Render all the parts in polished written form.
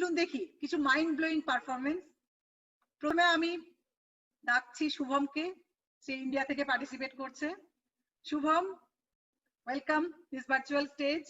চলুন দেখি কিছু মাইন্ড ব্লোয়িং পারফরমেন্স। প্রথমে আমি ডাকছি শুভমকে, সে ইন্ডিয়া থেকে পার্টিসিপেট করছে। Shubham, welcome this virtual stage.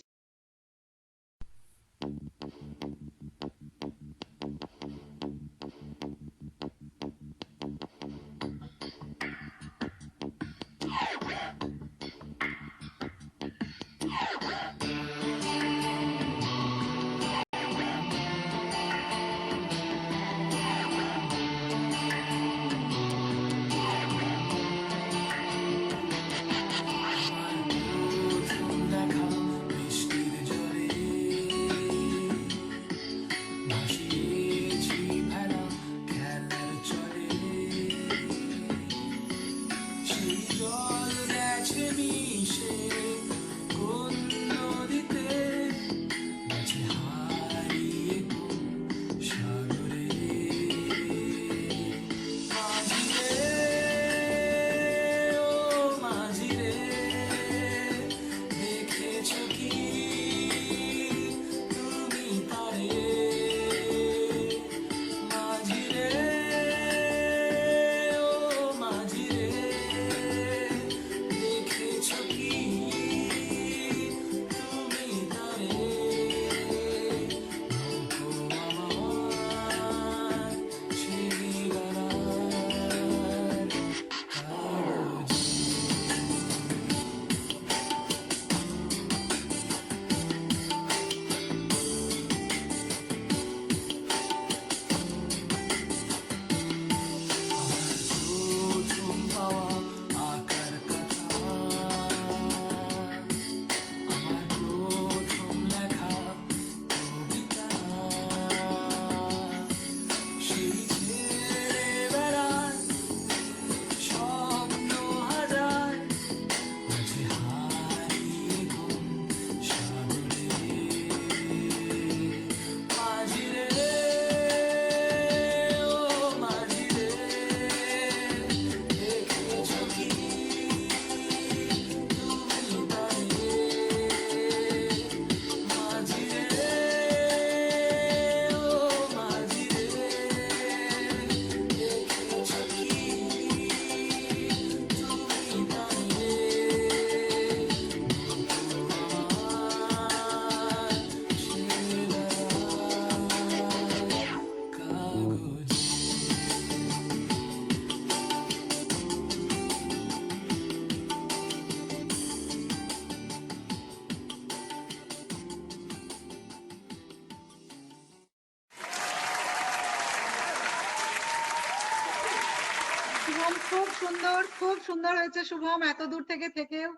খুব সুন্দর হয়েছে শুভম, এত দূর থেকেও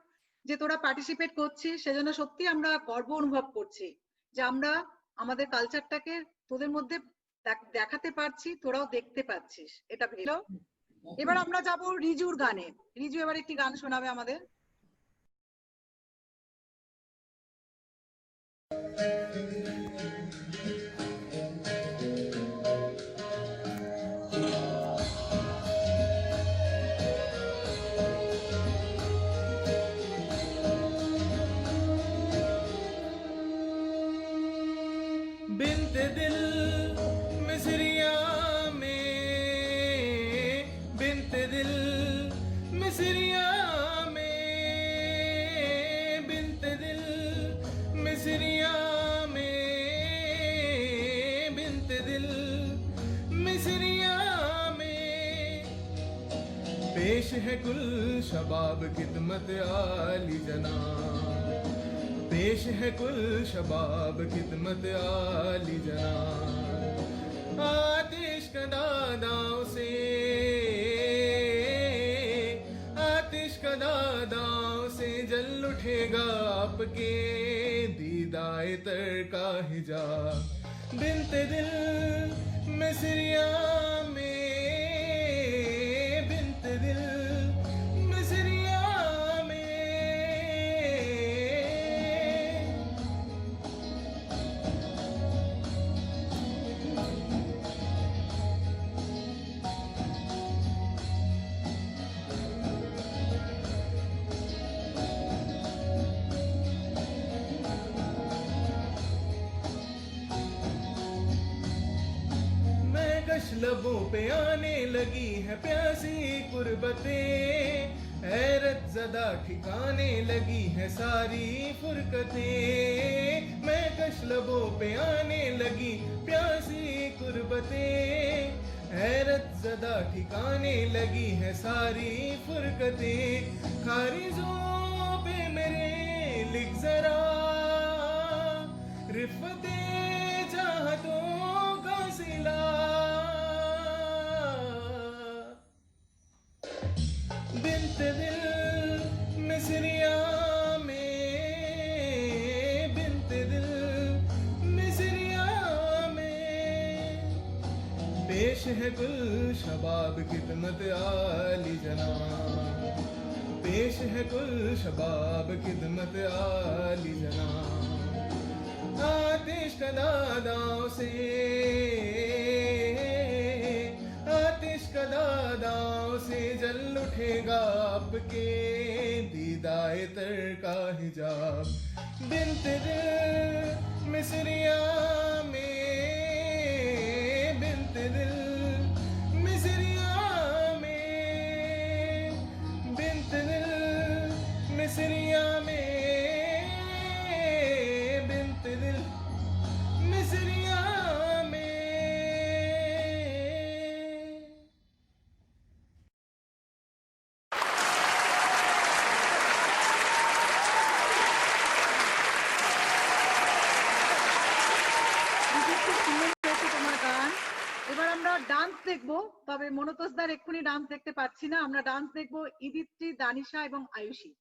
যে তোরা পার্টিসিপেট করছিস সেজন্য সত্যি আমরা গর্ব অনুভব করছি যে আমরা আমাদের কালচারটাকে তোদের মধ্যে দেখাতে পারছি, তোরাও দেখতে পাচ্ছিস, এটা ভালো। এবার আমরা যাব রিজুর গানে। রিজু এবার একটি গান শোনাবে আমাদের। बिनते दिल मिसरिया में, बिनते दिल मिसरिया में, बिनते दिल मिसरिया में, बिनते दिल मिसरिया में, पेश है कुल शबाब खिदमत आली जनाब, पेश है कुल शबाब खिदमत आली जनाब, आतिश का दादाओं से, आतिश का दादाओं से जल उठेगा आपके दीदाए तर का हिजाब, बिनते दिल मिसरिया में, बिनते दिल मिसरिया में। लबों पे आने लगी है प्यासी कुर्बतें, हैरत ज़दा ठिकाने लगी है सारी फुरकतें। मैं कश लबों पे आने लगी प्यासी कुर्बतें, हैरत ज़दा ठिकाने लगी है सारी फुरकतें। खारिजों पे मेरे लिख जरा रिफ़्ते चाहतों का सिला, बिन्त दिल मिसरिया में, बिन्त दिल मिसरिया में। पेश है कुल शबाब खिदमत आली जनाब, पेश है कुल शबाब खिदमत आली जनाब। आतिश का दादाओं से, आतिश का दादाओं से जल उठेगा आपके दीदाए तर का हिजाब। बिन्त दिल मिसरिया में, बिन्त दिल मिसरिया में, बिन्त दिल मिसरिया में, बिन्त दिल मिसरिया में। দিদি, খুব সুন্দর হয়েছে তোমার গান। এবার আমরা ডান্স দেখবো, তবে মনোতোষদার এক্ষুনি ডান্স দেখতে পাচ্ছি না। আমরা ডান্স দেখবো ইদিত্রি, দানিশা এবং আয়ুষী।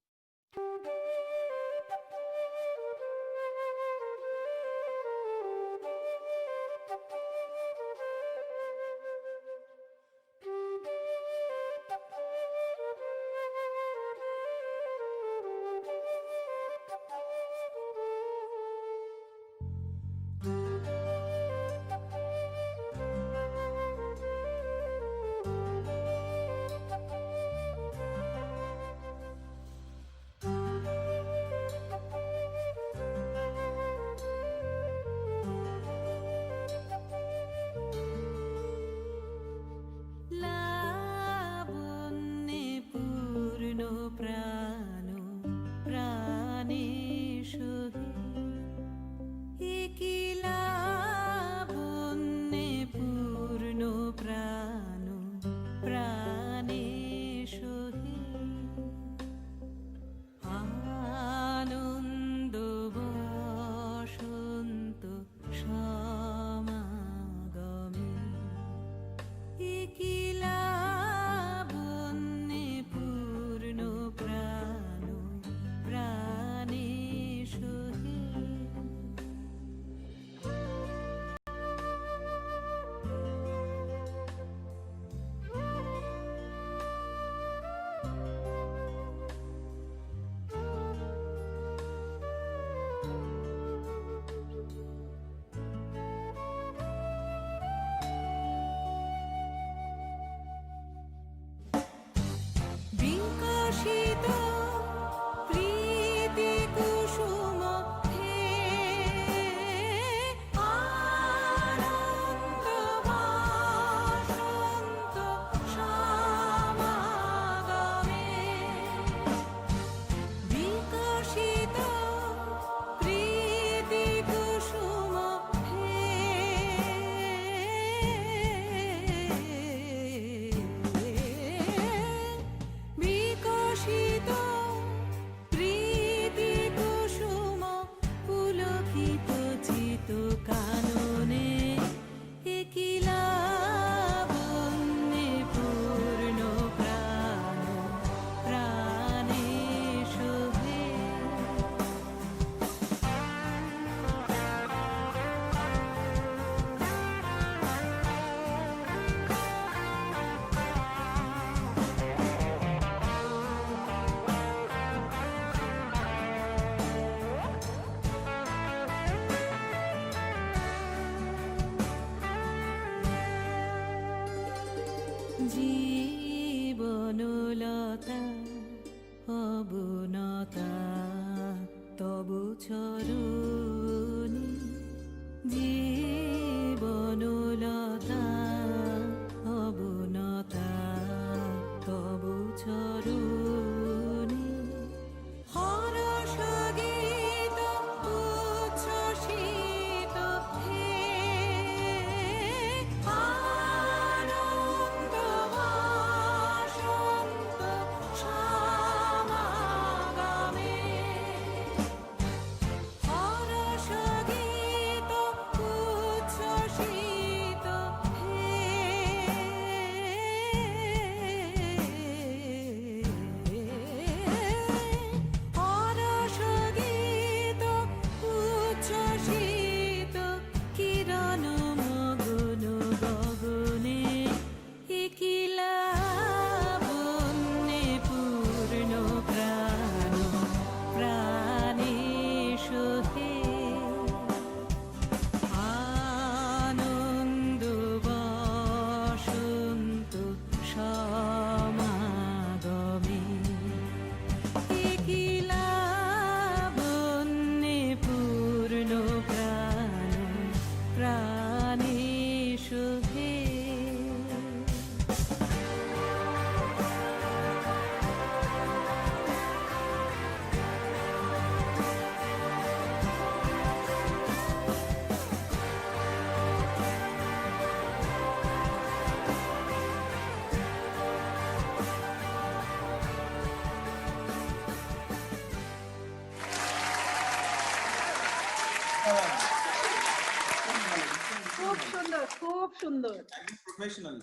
খুব সুন্দর, খুব সুন্দর। প্রফেশনাল।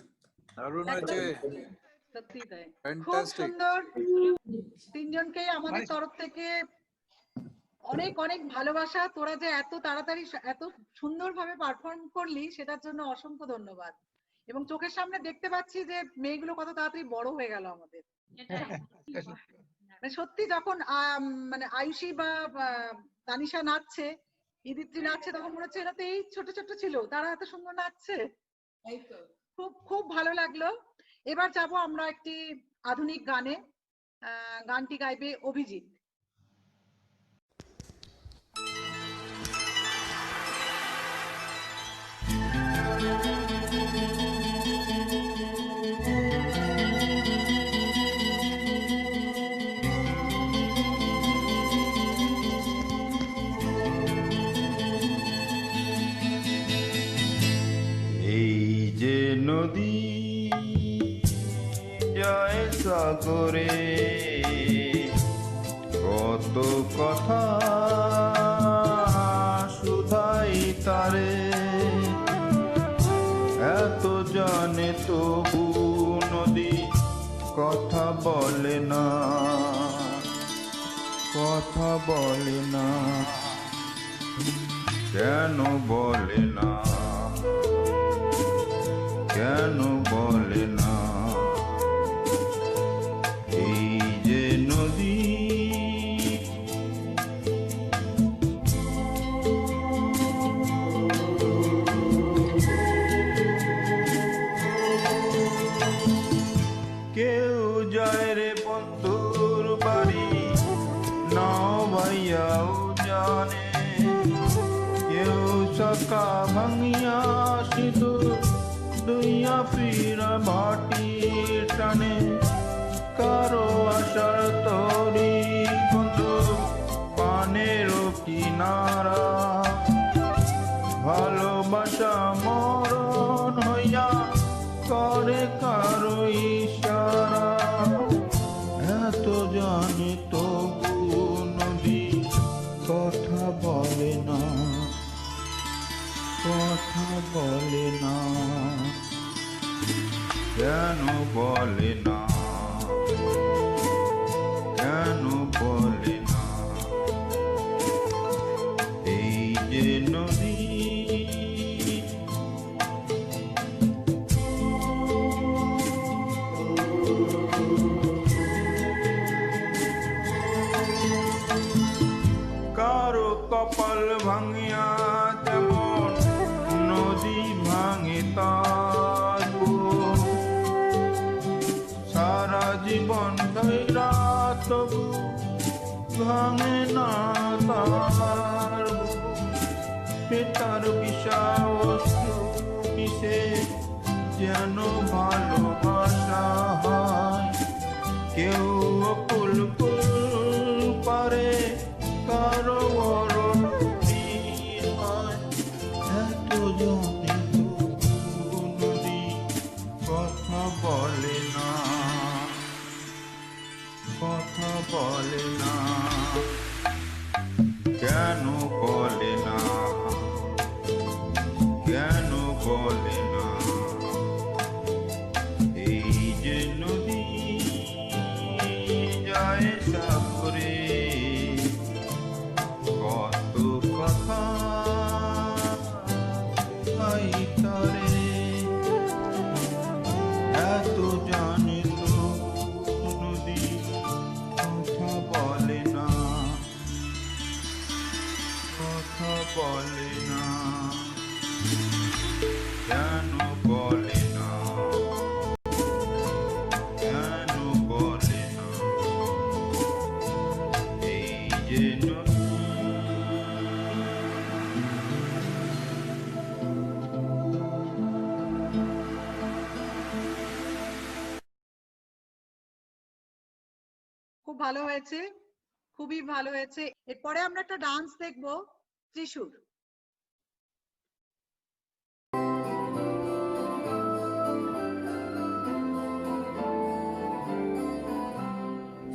দারুণ হয়েছে, সত্যি তাই, খুব ফ্যান্টাস্টিক। সুন্দর। তিনজনকেই আমাদের তরফ থেকে অনেক অনেক ভালোবাসা। তোরা যে এত তাড়াতাড়ি এত সুন্দরভাবে পারফর্ম করলি সেটার জন্য অসংখ্য ধন্যবাদ। এবং চোখের সামনে দেখতে পাচ্ছি যে মেয়েগুলো কত তাড়াতাড়ি বড় হয়ে গেল আমাদের। মানে সত্যি যখন মানে আয়ুষী বা তানিশা নাচছে, ইদিত্রি নাচছে, তখন মনে হচ্ছে এরা তো এই ছোট ছোট ছিল, তারা এত সুন্দর নাচছে। খুব খুব ভালো লাগলো। এবার যাব আমরা একটি আধুনিক গানে। গানটি গাইবে অভিজিৎ। এই যে নদী যায় সাগরে, কত কথা শুধাই তারে, এত জানে তবু নদী কথা বলে না, কথা বলে না, কেন বলে না, কেন বলে না? এই যে নদী কেউ যায় রে বন্ধুর বাড়ি, নাও ভাইয়াও জানে, কেউ সকা ভাঙিয়া সিঁদুর দুইয়া ফিরা ভাটি টানে, কারো আশার তরি বন্ধু পানের কিনারা, ভালোবাসা মরণ হইয়া করে কারো ইশারা, এত জানে তবু নদী কথা বলে না, কথা বলে না, কেন বলে না, কেন বলে না? এই যে নদী কারো কপাল ভাঙিয়া যেমন নদী ভাঙে তার, সারা জীবন ধৈরা তবু ভাঙে না তার, পেটার বিষাবস্তু মিশে যেন ভালোবাসা হয়, কেউ ফুল ফুল পারে, কারো হয়, এত জানে নদী কথা বলে না, কথা বলে না, কেন বলে না, কেন বলে না? এই যে নদী যায় সাগরে, কত কথা আই তারে, এত জানে তো নদী কথা বলে না, কথা বলে না, কেন বলে না, কেন বলে না? এই যে নদী খুব ভালো হয়েছে, খুবই ভালো হয়েছে। এরপরে আমরা একটা ডান্স দেখবো, ত্রিশূর।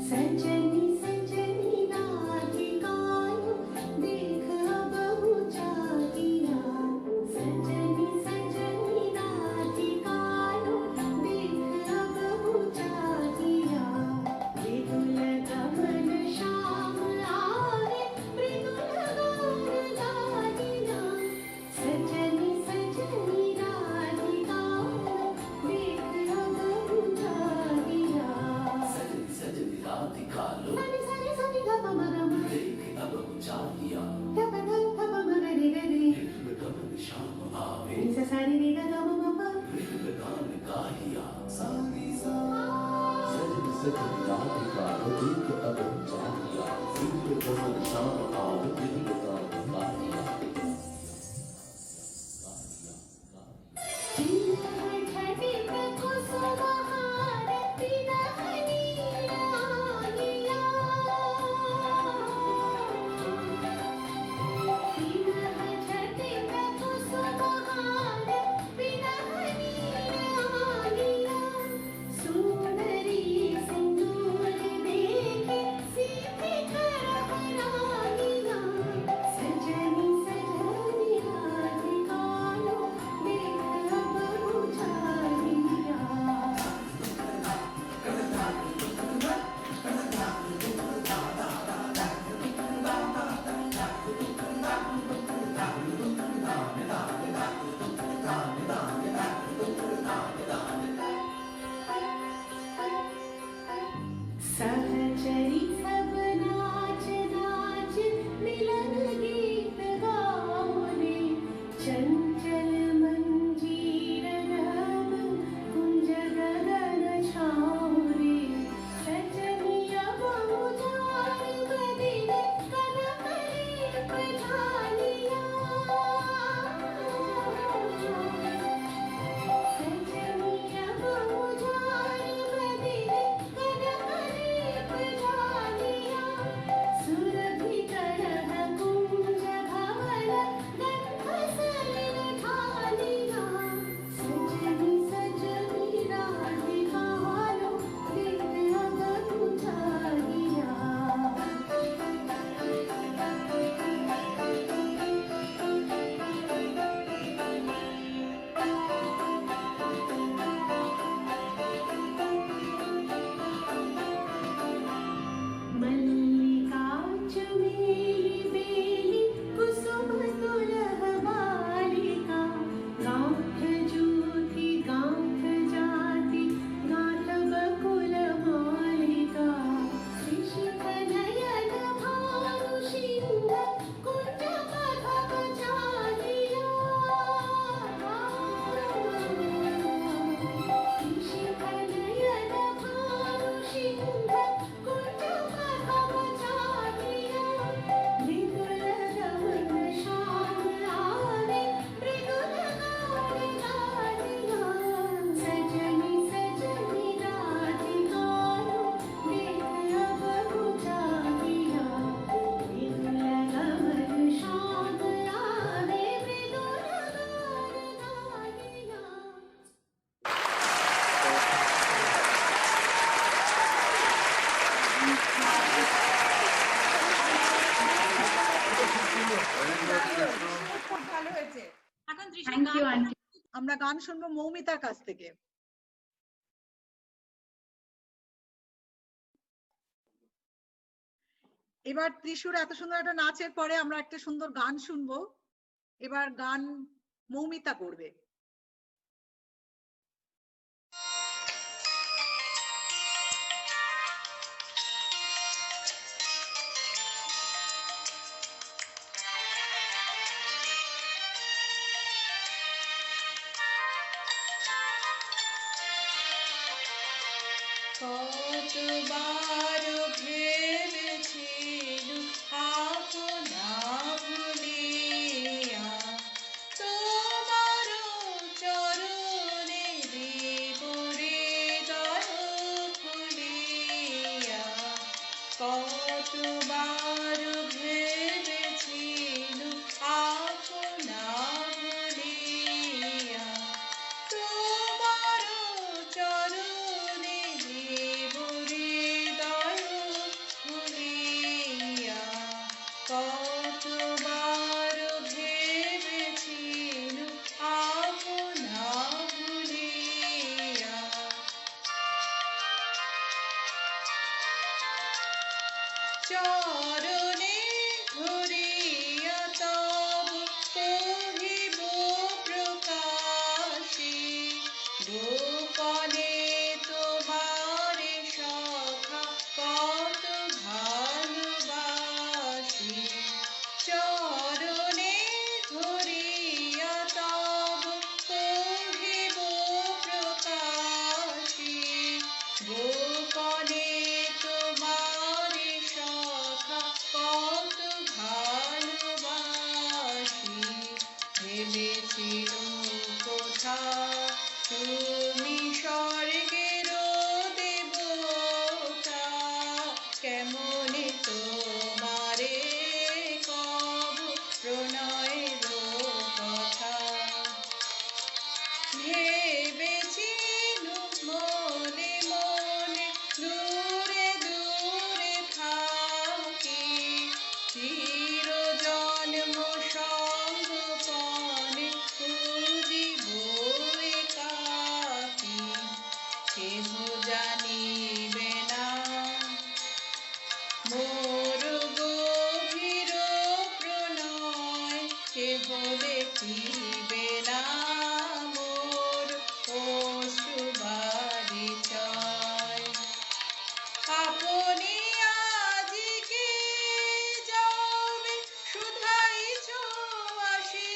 सजनी सजनी राधिकाओ देख अब राधिका लो सानी सानी सानी गा मा गा मा देख अब चालिया गा गा गा मा गा रे गा रे गगन श्याम आवे सा सानी रे गा गा मा मा गान गाहिया सानी सा सजन सजन राधिका लो देख अब चालिया गगन श्याम आवे गगन गाहिया सहचरी सब नाच नाच मिलन गीत गाओ रे चंचल मंजीर रम कुंज गगन छाओ रे सजनिया बहुजार बदिन कनकली पठालिया सजनिया बहुजार बदिन सुरभि करह कुंज भवन गंधसलिल ढालिया सजनी सजनी राधिका लो देख अब उठालिया मल्लिका चमेली बेली कुसुम दुलह बालिका गांठ जूथी गांठ जाति गांठ बकुल मालिका शिशिख नयन भानु सिंह कुंज मधव चालिया शिशिख नयन भानु सिंह कुंज मधव चालिया मृदुल गमन श्याम आवे मृदुल गान गालिया सजनी सजनी राधिका लो देख अब उठालिया मृदुल गमन श्याम आवे मृदुल गान गालिया খুব ভালো হয়েছে। এখন তৃষা থ্যাংক ইউ গান আন্টি। আমরা গান শুনবো মৌমিতার কাছ থেকে। এবার ত্রিশুর এত সুন্দর একটা নাচের পরে আমরা একটা সুন্দর গান শুনবো। এবার গান মৌমিতা করবে। কতবার ভেবেছিলুম আপনা ভুলিয়া তোমার চরণে দেব হৃদয় খুলিয়া কতবার ভেবেছিলুম আপনা ভুলিয়া তোমার চরণে দেব হৃদয় খুলিয়া কতবার ভেবেছিলুম আপনা ভুলিয়া চরণে ধরিয়া তব কহিব প্রকাশে গোপনে তোমারে সখা চির কোথা তুমি স্বর্গের দেবতা কেমনে তোমারে কব প্রণয়ের কথা ভেবেছিলু মনে মনে দূরে দূরে থাকি চির জন্ম সঙ্গপনে খুঁজিব একাকী কেহ জানিবে না মোর গভীর প্রণয় কেহ দেখিবে না মোর অশ্রুবারিচয় আপনি আজিকে যাবে শুধাইছ আসি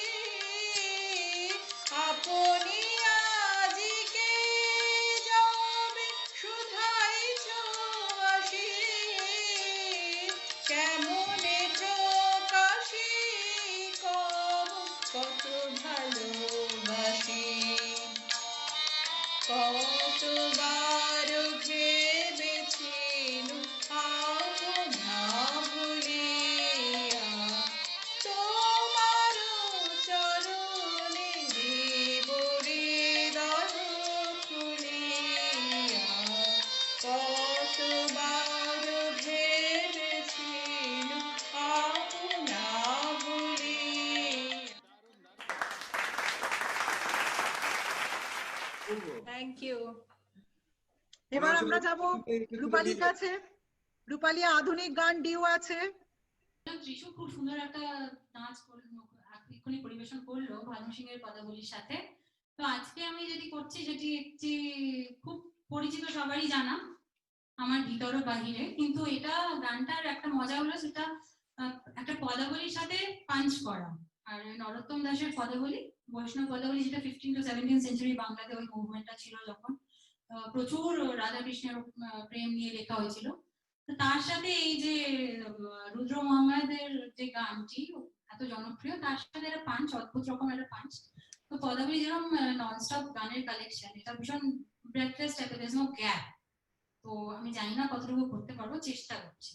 আপনি আজিকে যাবে শুধাইছ আসি কেমনে প্রকাশি কব কত ভালোবাসি কতবার ভেবেছিলু আপনা ভুলিয়া তোমার চরণে দিব হৃদয় খুলিয়া কতবার ভেবেছিলু আপনা ভুলিয়া থ্যাংক ইউ এবার আমরা যাব রূপালীর কাছে। রূপালী আধুনিক গান ডিউ আছে। ত্রিশু খুব সুন্দর একটা নাচ এক্ষুনি পরিবেশন করলো ভানু সিং এর পদাবলীর সাথে। তো আজকে আমি যেটি করছি সেটি একটি খুব পরিচিত সবারই জানা আমার ভিতর ও বাহিরে, কিন্তু এটা গানটার একটা মজা হলো সেটা একটা পদাবলীর সাথে পাঞ্চ করা। আর নরোত্তম দাসের পদাবলী, বৈষ্ণব পদাবলী, যেটা 15 to 17 সেঞ্চুরি বাংলাতে ওই মুভমেন্টটা ছিল যখন প্রচুর রাধা কৃষ্ণের প্রেম নিয়ে লেখা হয়েছিল। তার সাথে এই যে রুদ্র মোহাম্মদের যে গানটি এত জনপ্রিয়, তার সাথে একটা পাঞ্চ, অদ্ভুত রকম একটা পাঞ্চ। তো পদাবলী যেরকম ননস্টপ গানের কালেকশন, এটা ভীষণ ব্রেথলেস টাইপের, দেয়ার ইজ নো গ্যাপ। তো আমি জানি না কতটুকু করতে পারবো, চেষ্টা করছি।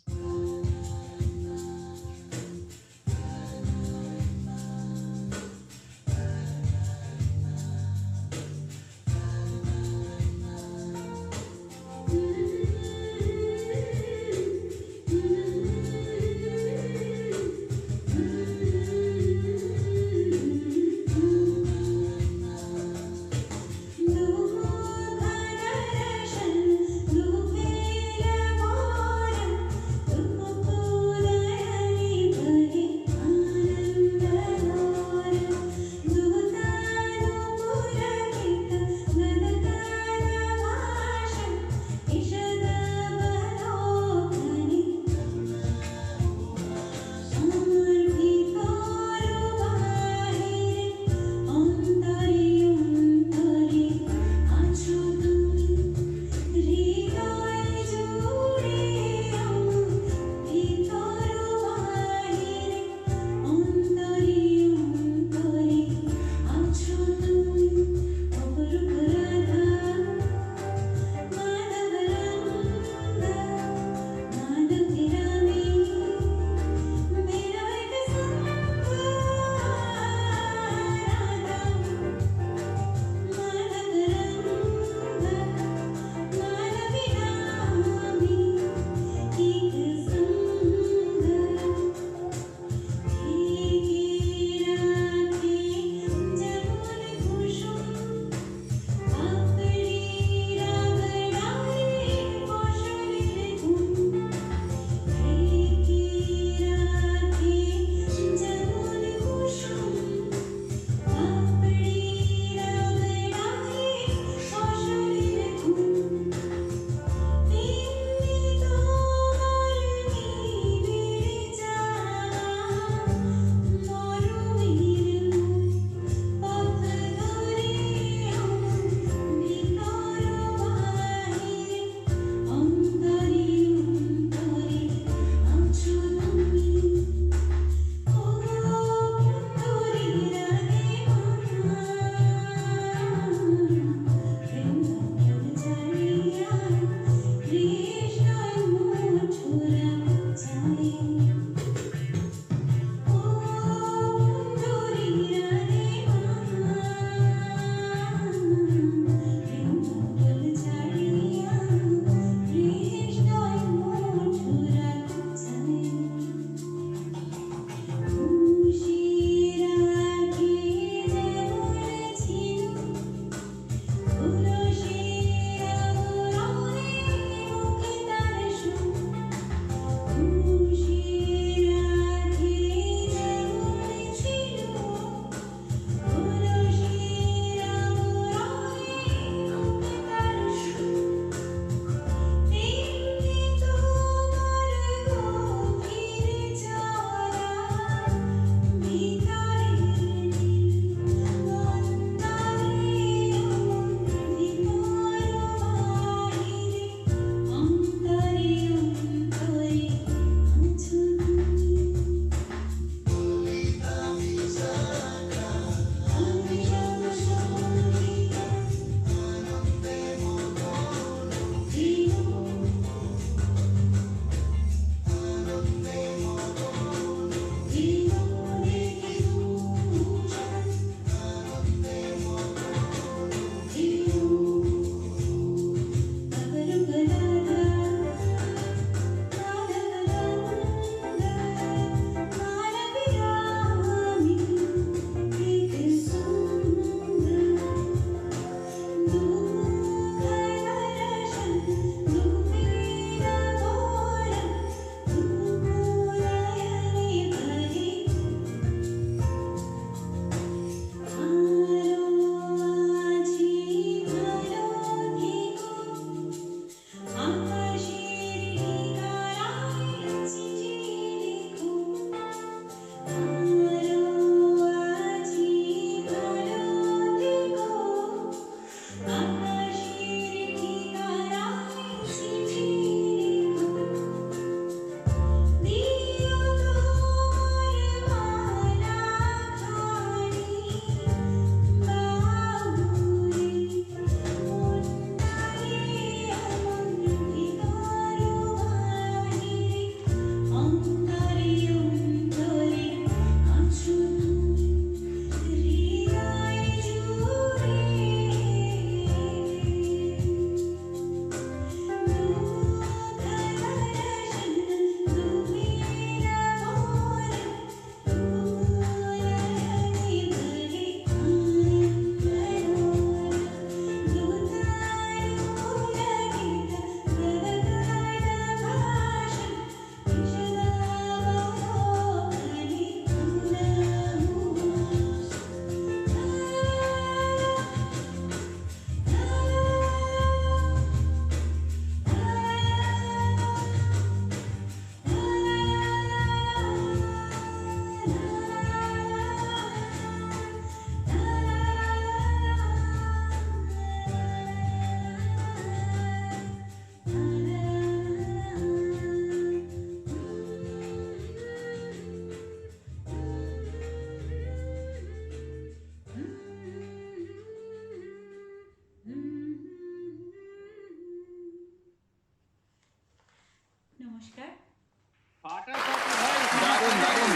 দারুণ দারুণ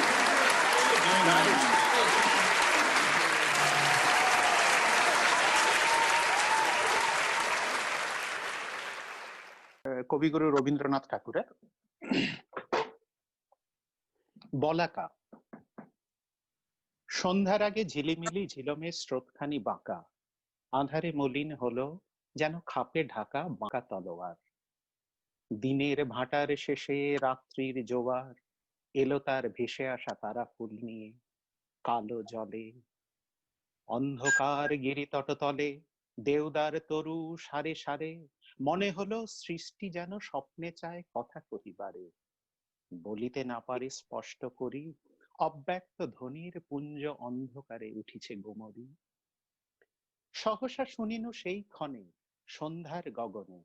দারুণ। কবিগুরু রবীন্দ্রনাথ ঠাকুরের বলাকা। সন্ধ্যার আগে ঝিলিমিলি ঝিলমে স্রোতখানি বাঁকা, আঁধারে মলিন হলো যেন খাপে ঢাকা বাঁকা তলোয়ার। দিনের ভাটার শেষে রাত্রির জোয়ার এলো তার ভেসে আসা তারা ফুল নিয়ে কালো জলে। অন্ধকার গিরি তটতলে দেওদার তরু সারে সারে মনে হলো সৃষ্টি যেন স্বপ্নে চায় কথা কহিবারে, বলিতে না পারে স্পষ্ট করি অব্যক্ত ধ্বনির পুঞ্জ অন্ধকারে উঠিছে গোমরি। সহসা শুনিনু সেই ক্ষণে সন্ধ্যার গগনে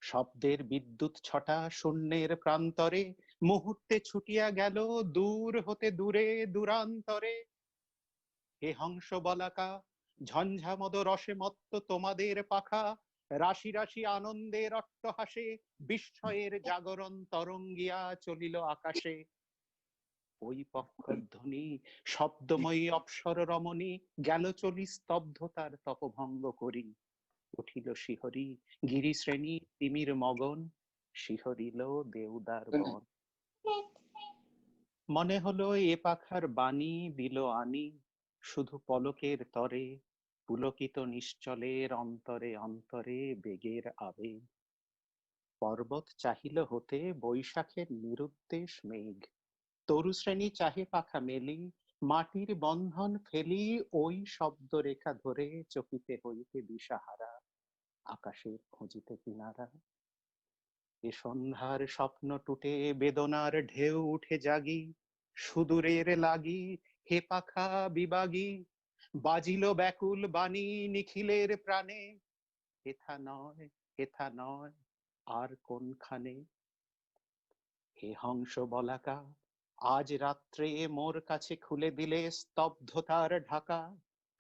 শব্দের বিদ্যুৎ ছটা শূন্যের প্রান্তরে, মুহূর্তে ছুটিয়া গেল দূর হতে দূরে দূরান্তরে। হে হংস বলাকা, ঝঞ্ঝামদ রসে মত্ত তোমাদের পাখা, রাশি রাশি আনন্দের অট্টহাসে বিস্ময়ের জাগরণ তরঙ্গিয়া চলিল আকাশে। ওই পক্ষধ্বনি শব্দময়ী অপ্সর রমণী গেল চলি স্তব্ধতার তপভঙ্গ করি। উঠিল শিহরি গিরিশ্রেণী তিমির মগন, শিহরিল দেউদার বন। মনে হলো এ পাখার বাণী দিল আনি শুধু পলকের তরে, পুলকিত নিশ্চলের অন্তরে অন্তরে বেগের আবেগ। পর্বত চাহিল হতে বৈশাখের নিরুদ্দেশ মেঘ, তরু শ্রেণী চাহে পাখা মেলি, মাটির বন্ধন ফেলি ওই শব্দ রেখা ধরে চকিতে হইতে দিশাহারা, আকাশের খুঁজিতে কিনারা। এ সন্ধ্যার স্বপ্ন টুটে বেদনার ঢেউ উঠে জাগি, সুদূরের লাগি হে পাখা বিবাগী, বাজিল ব্যাকুল বাণী নিখিলের প্রাণে, হেথা নয় আর কোনখানে। হে হংস বলাকা, আজ রাত্রে মোর কাছে খুলে দিলে স্তব্ধতার ঢাকা,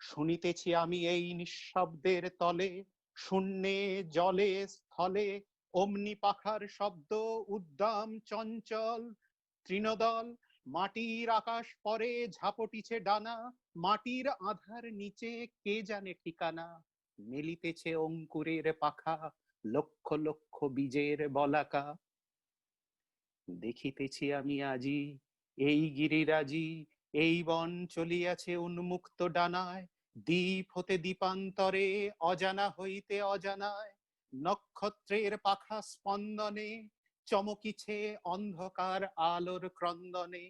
শুনিতেছি আমি এই নিঃশব্দের তলে, শূন্যে জলে স্থলে অমনি পাখার শব্দ উদ্দাম চঞ্চল তৃণদল। মাটির আকাশ পরে ঝাপটিছে ডানা, মাটির আধার নিচে কে জানে ঠিকানা। মেলিতেছে অঙ্কুরের পাখা, লক্ষ লক্ষ বীজের বলাকা। দেখিতেছি আমি আজি এই গিরিরাজি, এই বন চলিয়াছে উন্মুক্ত ডানায়, দ্বীপ হতে দ্বীপান্তরে অজানা হইতে অজানায়। নক্ষত্রের পাখা স্পন্দনে চমকিছে অন্ধকার আলোর ক্রন্দনে।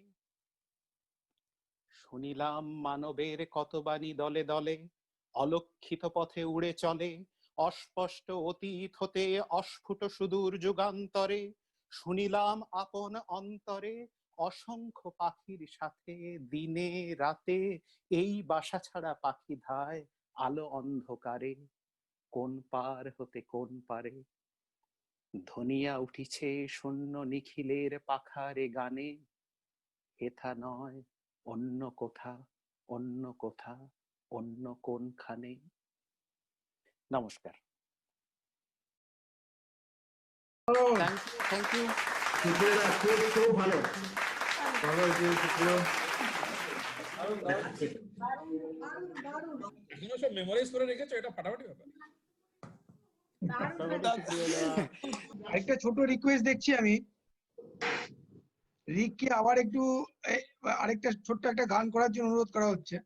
শুনিলাম মানবের কত বাণী দলে দলে, অলক্ষিত পথে উড়ে চলে, অস্পষ্ট অতীত হতে অস্ফুট সুদূর যুগান্তরে। শুনিলাম আপন অন্তরে অসংখ্য পাখির সাথে দিনে রাতে এই বাসা ছাড়া পাখি ধায় আলো অন্ধকারে, কোন পার হতে কোন পারে। ধনিয়া উঠিছে শূন্য নিখিলের পাখারে গানে, হেথা নয় অন্য কোথা, অন্য কোথা, অন্য কোনখানে। নমস্কার। Thank you. খুব ভালো। এগুলো সব মেমোরাইজ করে রেখেছো, এটা ফাটাফাটি ব্যাপার। আরেকটা ছোট রিকোয়েস্ট দেখছি আমি, রিককে আবার একটু আরেকটা ছোট্ট একটা গান করার জন্য অনুরোধ করা হচ্ছে।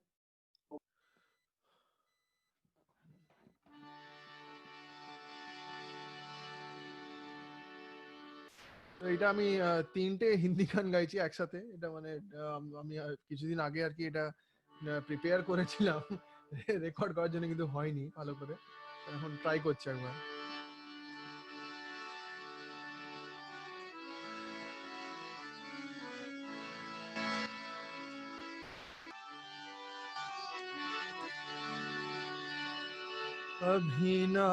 এটা আমি তিনটে হিন্দি গান গাইছি একসাথে। এটা মানে আমি কিছুদিন আগে আর কি এটা প্রিপেয়ার করেছিলাম রেকর্ড করার জন্য, কিন্তু হয়নি ভালো করে। এখন ট্রাই করছি একবার। अभी ना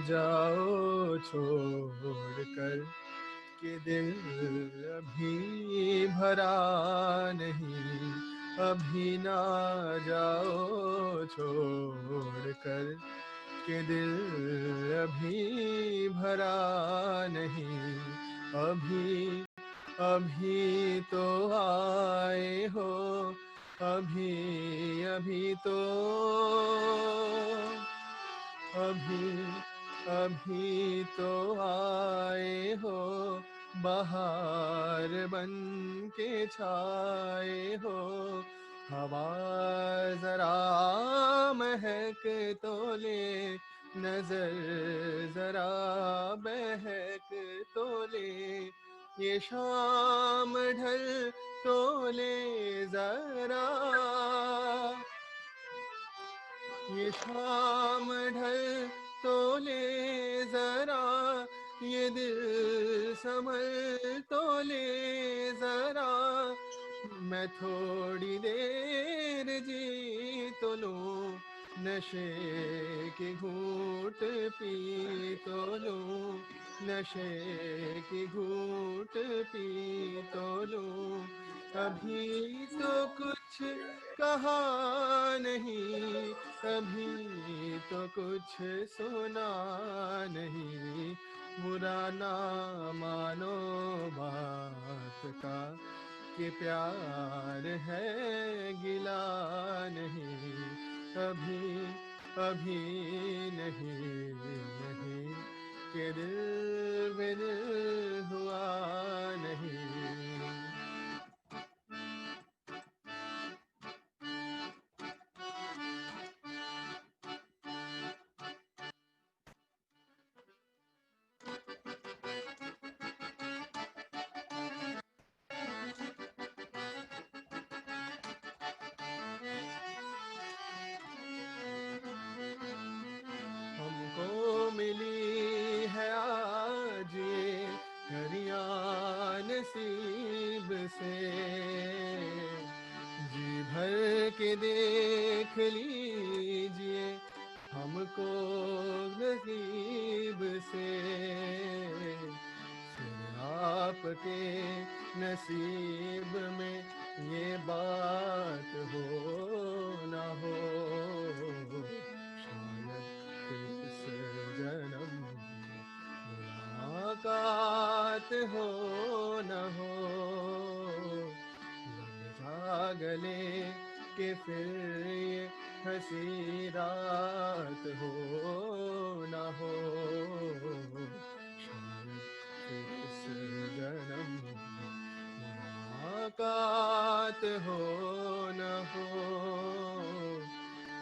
जाओ छोड़कर के दिल अभी भरा नहीं, अभी ना जाओ छोड़कर के दिल अभी भरा नहीं, अभी अभी तो आए हो, अभी अभी तो, अभी अभी तो आए हो, बहार बन के छाए हो। हवा जरा महक तो ले, नजर जरा बहक तो ले, ये शाम ढल तो ले जरा, ये शाम ढल तो ले जरा, ये दिल संभल तो ले जरा, मैं थोड़ी देर जी तो लूं, नशे की घूंट पी तो लूं, नशे की घूंट पी तो लूं। अभी तो कुछ कहा नहीं, अभी तो कुछ सुना नहीं, बुरा ना मानो बात का, कि प्यार है गिला नहीं। अभी अभी नहीं नहीं, कि दिल बेदिल हुआ नहीं। हमको मिली है आज ये घड़ियां नसीब से, जी भर के देख लीजिए हमको नसीब से, फिर आपके नसीब में ये बात हो ना हो, शायद इस जन्म मुलाकात हो न हो, लग जा गले के फिर ये हंसी रात हो न हो, शायद इस जन्म मुलाकात हो न हो,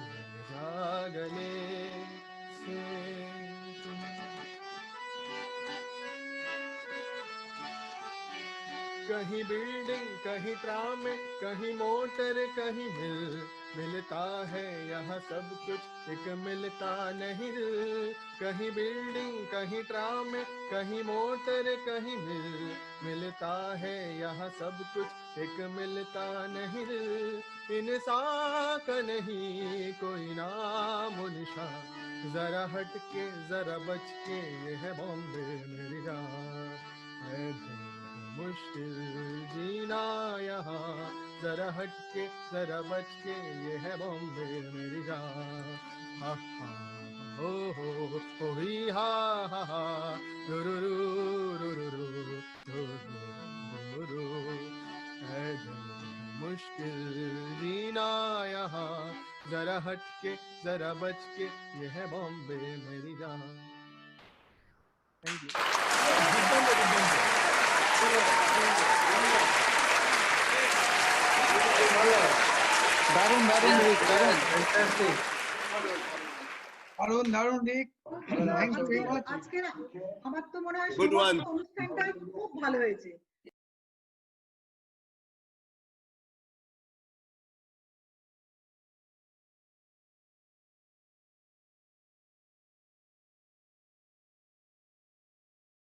लग जा गले से तुम। कहीं बिल्डिंग कहीं ट्राम, कहीं मोटर कहीं मिलता है यहाँ सब कुछ एक मिलता नहीं दिल। कहीं बिल्डिंग कहीं ट्राम, कहीं मोटर कहीं मिलता है यहाँ सब कुछ एक मिलता नहीं दिल। इंसान का नहीं कोई नाम निशान, जरा हट के जरा बच के ये है बॉम्बे मेरी जान। है मुश्किल जीना यहाँ, जरा हट के जरा बच के ये है बॉम्बे मेरी जान। हा हा हो ही हा हा हा रू रू रू रू रू रू रू रू रू। है मुश्किल जीना यहाँ, जरा हट के जरा बच के ये है बॉम्बे मेरी जान। Thank you. দারুণ দারুণ রিক, দারুণ। দারুণ দারুণ রিক, থ্যাংক ইউ ভেরি মাচ। আজকে আমার তো মনে হয় Good one. সমস্ত অনুষ্ঠানটা খুব ভালো হয়েছে।